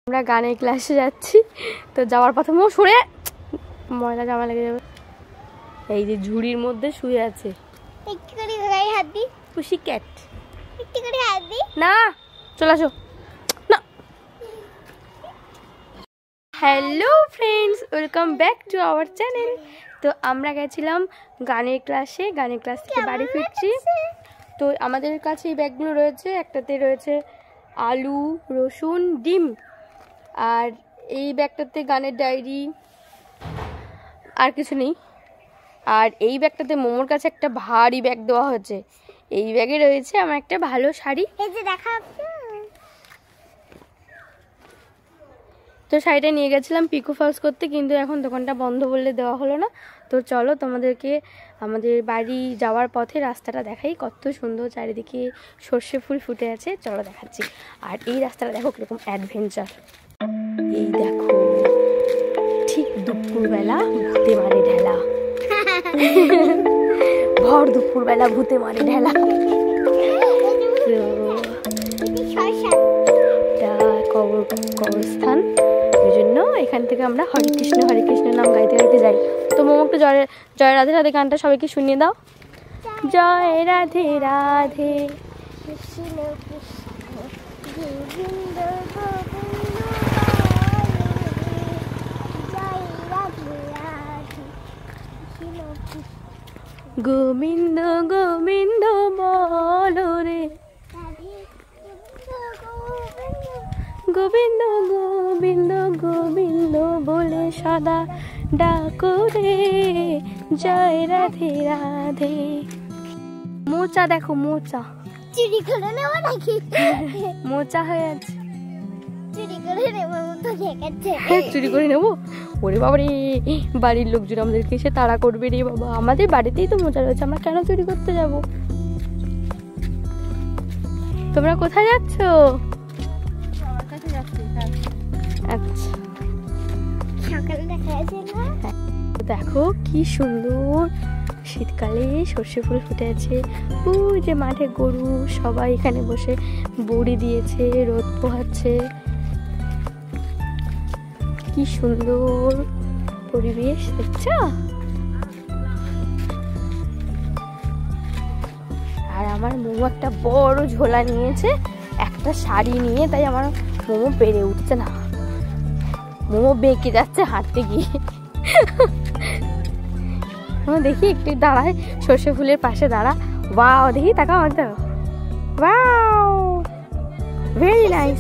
আমরা গানের ক্লাসে যাচ্ছি, তো যাওয়ার পথে মো সরে ময়লা জামা লেগে যাবে। এই যে ঝুড়ির মধ্যে শুয়ে আছে পুষি ক্যাট। না চলে আসো না। Hello friends, welcome back to our channel. তো আমরা গেছিলাম গানের ক্লাসে, গানের ক্লাস থেকে বাড়ি ফিরছি। তো আমাদের কাছে এই ব্যাগগুলো রয়েছে, একটাতে রয়েছে আলু, রসুন, ডিম, আর এই ব্যাগটাতে গানের ডায়েরি, আর কিছু নেই। আর এই ব্যাগটাতে মোমোর কাছে একটা ভারী ব্যাগ দেওয়া হয়েছে। এই ব্যাগে রয়েছে আমার একটা ভালো শাড়ি। তো শাড়িটা নিয়ে গেছিলাম পিকো ফলস করতে, কিন্তু এখন দোকানটা বন্ধ বললে দেওয়া হলো না। তো চলো তোমাদেরকে আমাদের বাড়ি যাওয়ার পথে রাস্তাটা দেখাই, কত সুন্দর চারিদিকে সর্ষে ফুল ফুটে আছে। চলো দেখাচ্ছি। আর এই রাস্তাটা দেখো কিরকম অ্যাডভেঞ্চার। এই দেখো ঠিক দুপুরবেলা ভূতে মারে ঢেলা, ভর দুপুরবেলা ভূতে মারে ঢেলা। কবরস্থান, ওই জন্য এখান থেকে আমরা হরে কৃষ্ণ নাম গাইতে গাইতে যাই। তো মোমো একটু জয় রাধে রাধে গানটা সবাইকে শুনিয়ে দাও। জয় রাধে রাধে গোবিন্দ গোবিন্দ বলো রে, গোবিন্দ গোবিন্দ গোবিন্দ বলে সদা ডাকো রে, জয় রাধে রাধে। মোচা দেখো, মোচা চুরি করে নেব নাকি? মোচা হয়ে আছে, চুরি করে নেব তো দেখাচ্ছে। চুরি করে নেব? ওরে বাবা রে, বাড়ির লোকজন আমাদেরকে এসে তাড়া করবে রে বাবা। আমাদের বাড়িতেই তো মোচা রয়েছে, আমরা কেন চুরি করতে যাব? তোমরা কোথায় যাচ্ছ? আচ্ছা, দেখো কি সুন্দর শীতকালে সর্ষে ফুল ফুটে আছে। ওই যে মাঠে গরু সবাই এখানে বসে বড়ি দিয়েছে, রোদ পোহাচ্ছে। কি সুন্দর পরিবেশ দেখছো? আর আমার মোমো একটা বড় ঝোলা নিয়েছে, একটা শাড়ি নিয়ে, তাই আমার মোমো পেরে উঠছে না। মোমো বেঁকে যাচ্ছে হাঁটতে গিয়ে। দেখি একটু দাঁড়ায়, সর্ষে ফুলের পাশে দাঁড়া। ওয়াও, দেখি তাকাও আমাদের। Wow, very nice.